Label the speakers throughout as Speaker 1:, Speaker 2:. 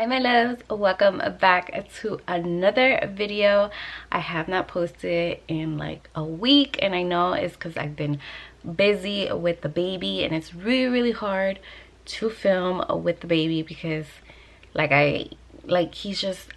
Speaker 1: Hi my loves, welcome back to another video. I have not posted in like a week, and I know it's because I've been busy with the baby, and it's really hard to film with the baby because he's just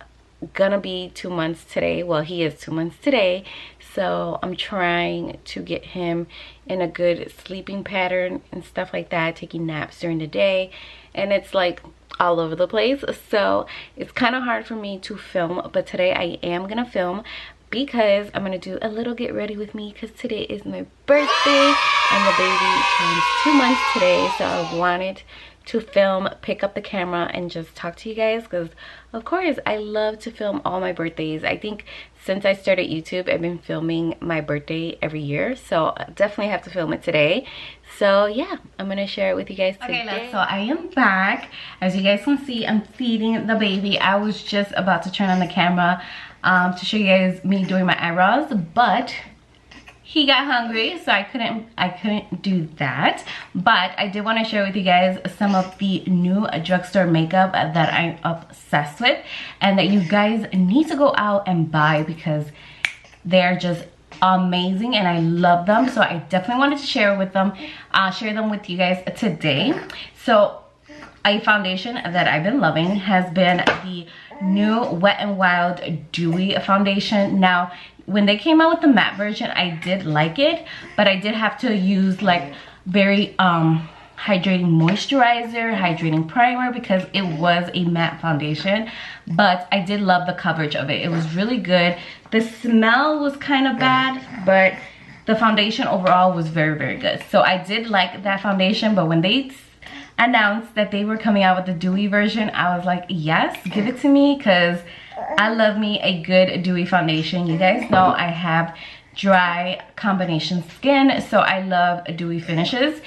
Speaker 1: gonna be 2 months today. Well, he is 2 months today, so I'm trying to get him in a good sleeping pattern and stuff like that, taking naps during the day, and it's like all over the place, so it's kind of hard for me to film. But today I am gonna film because I'm gonna do a little get ready with me, because today is my birthday and the baby turns 2 months today, so I wanted to film, pick up the camera and just talk to you guys, because of course I love to film all my birthdays. I think since I started YouTube, I've been filming my birthday every year, so I definitely have to film it today. So yeah, I'm gonna share it with you guys today. Okay, so I am back. As you guys can see, I'm feeding the baby. I was just about to turn on the camera to show you guys me doing my eyebrows, but he got hungry, so I couldn't do that. But I did want to share with you guys some of the new drugstore makeup that I'm obsessed with and that you guys need to go out and buy, because they're just amazing and I love them. So I definitely wanted to share them with you guys today. So a foundation that I've been loving has been the new Wet n Wild Dewy foundation. Now, when they came out with the matte version, I did like it, but I did have to use like very hydrating moisturizer, hydrating primer, because it was a matte foundation. But I did love the coverage of it. It was really good. The smell was kind of bad, but the foundation overall was very good. So I did like that foundation, but when they announced that they were coming out with the dewy version, I was like, yes, give it to me, because I love me a good dewy foundation. You guys know I have dry combination skin, so I love dewy finishes.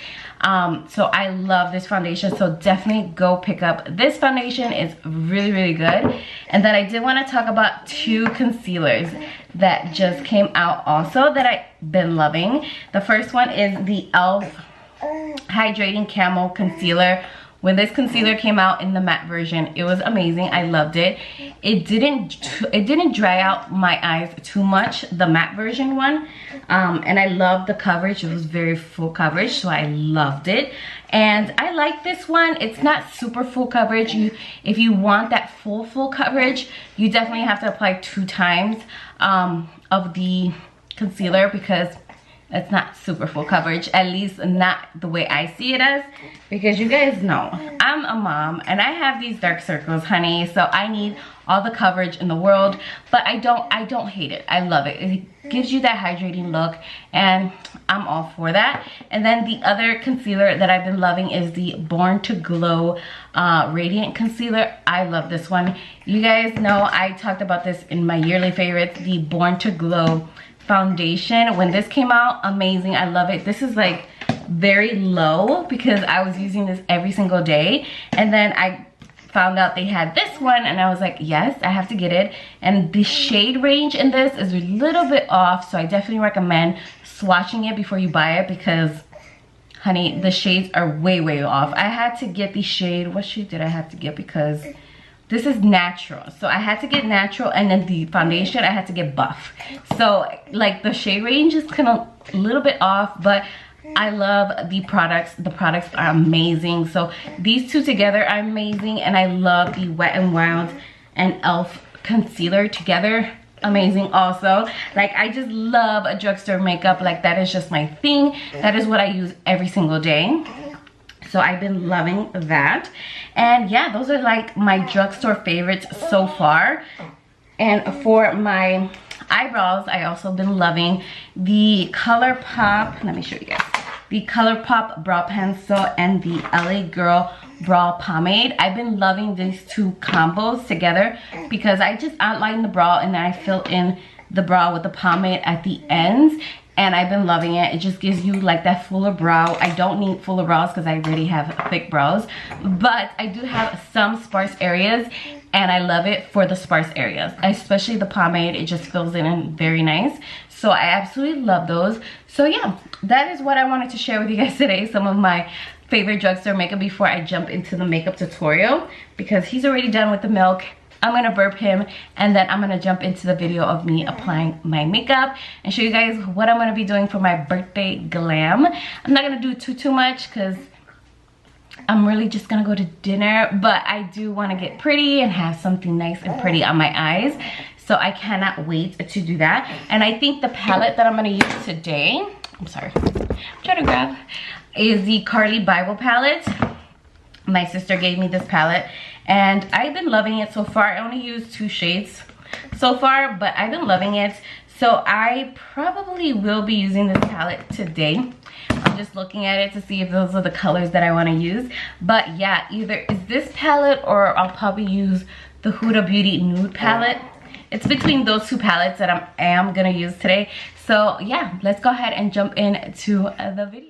Speaker 1: So I love this foundation, so definitely go pick up this foundation. It's really good. And then I did want to talk about two concealers that just came out also that I've been loving. The first one is the e.l.f. Hydrating Camo Concealer. When this concealer came out in the matte version, it was amazing. I loved it. It didn't dry out my eyes too much, the matte version one, and I loved the coverage. It was very full coverage, so I loved it. And I like this one. It's not super full coverage. If you want that full coverage, you definitely have to apply 2 times of the concealer, because it's not super full coverage, at least not the way I see it as, because you guys know I'm a mom and I have these dark circles, honey, so I need all the coverage in the world. But I don't hate it. I love it. It gives you that hydrating look, and I'm all for that. And then the other concealer that I've been loving is the Born to Glow Radiant Concealer. I love this one. You guys know I talked about this in my yearly favorites, the Born to Glow foundation. When this came out, amazing. I love it. This is like very low, because I was using this every single day, and then I found out they had this one and I was like, yes, I have to get it. And the shade range in this is a little bit off, so I definitely recommend swatching it before you buy it, because honey, the shades are way off. I had to get the shade, what shade did I have to get, because this is natural, so I had to get natural, and then the foundation I had to get buff. So like the shade range is kind of a little bit off, but I love the products. The products are amazing. So these two together are amazing, and I love the Wet n Wild and e.l.f. concealer together. Amazing also. Like, I just love a drugstore makeup. Like, that is just my thing. That is what I use every single day. So I've been loving that. And yeah, those are like my drugstore favorites so far. And for my eyebrows, I also been loving the ColourPop, let me show you guys, the ColourPop brow pencil and the LA Girl brow pomade. I've been loving these two combos together, because I just outline the brow and then I fill in the brow with the pomade at the ends. And I've been loving it. It just gives you like that fuller brow. I don't need fuller brows because I already have thick brows, but I do have some sparse areas, and I love it for the sparse areas, especially the pomade. It just fills it in very nice. So I absolutely love those. So yeah, that is what I wanted to share with you guys today. Some of my favorite drugstore makeup before I jump into the makeup tutorial, because he's already done with the milk. I'm gonna burp him, and then I'm gonna jump into the video of me applying my makeup and show you guys what I'm gonna be doing for my birthday glam. I'm not gonna do too much because I'm really just gonna go to dinner, but I do want to get pretty and have something nice and pretty on my eyes, so I cannot wait to do that. And I think the palette that I'm gonna use today, I'm sorry, I'm trying to grab, is the Carli Bybel palette. My sister gave me this palette and I've been loving it so far. I only used 2 shades so far, but I've been loving it, so I probably will be using this palette today. I'm just looking at it to see if those are the colors that I want to use. But yeah, either is this palette or I'll probably use the Huda Beauty nude palette. It's between those 2 palettes that I am gonna use today. So yeah, let's go ahead and jump into the video.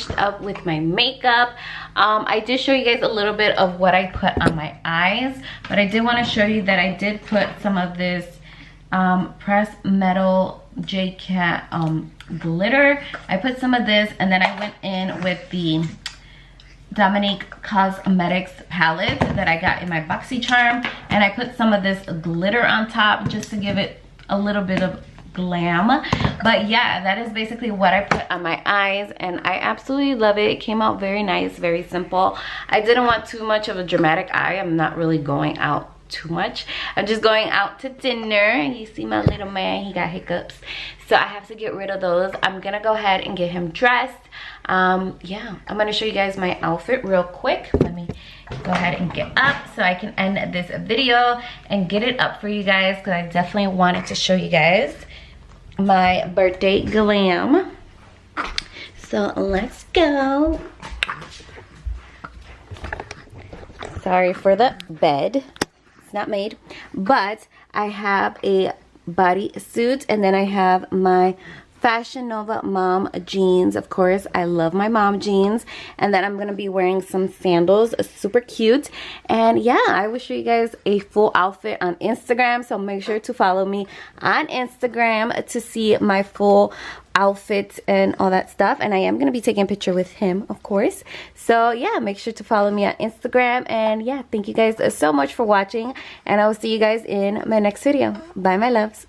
Speaker 1: finished up with my makeup. I did show you guys a little bit of what I put on my eyes, but I did want to show you that I did put some of this pressed metal jaclyn glitter. I put some of this, and then I went in with the Dominique Cosmetics palette that I got in my BoxyCharm, and I put some of this glitter on top just to give it a little bit of glam. But yeah, that is basically what I put on my eyes, and I absolutely love it. It came out very nice, very simple. I didn't want too much of a dramatic eye. I'm not really going out too much. I'm just going out to dinner, and you see my little man, he got hiccups, so I have to get rid of those. I'm gonna go ahead and get him dressed. Yeah, I'm gonna show you guys my outfit real quick. Let me go ahead and get up so I can end this video and get it up for you guys, because I definitely wanted to show you guys my birthday glam. So let's go. Sorry for the bed, it's not made, but I have a bodysuit, and then I have my Fashion Nova mom jeans. Of course, I love my mom jeans. And then I'm gonna be wearing some sandals, super cute. And yeah, I will show you guys a full outfit on Instagram, so make sure to follow me on Instagram to see my full outfit and all that stuff. And I am gonna be taking a picture with him, of course. So yeah, make sure to follow me on Instagram. And yeah, thank you guys so much for watching, and I will see you guys in my next video. Bye, my loves.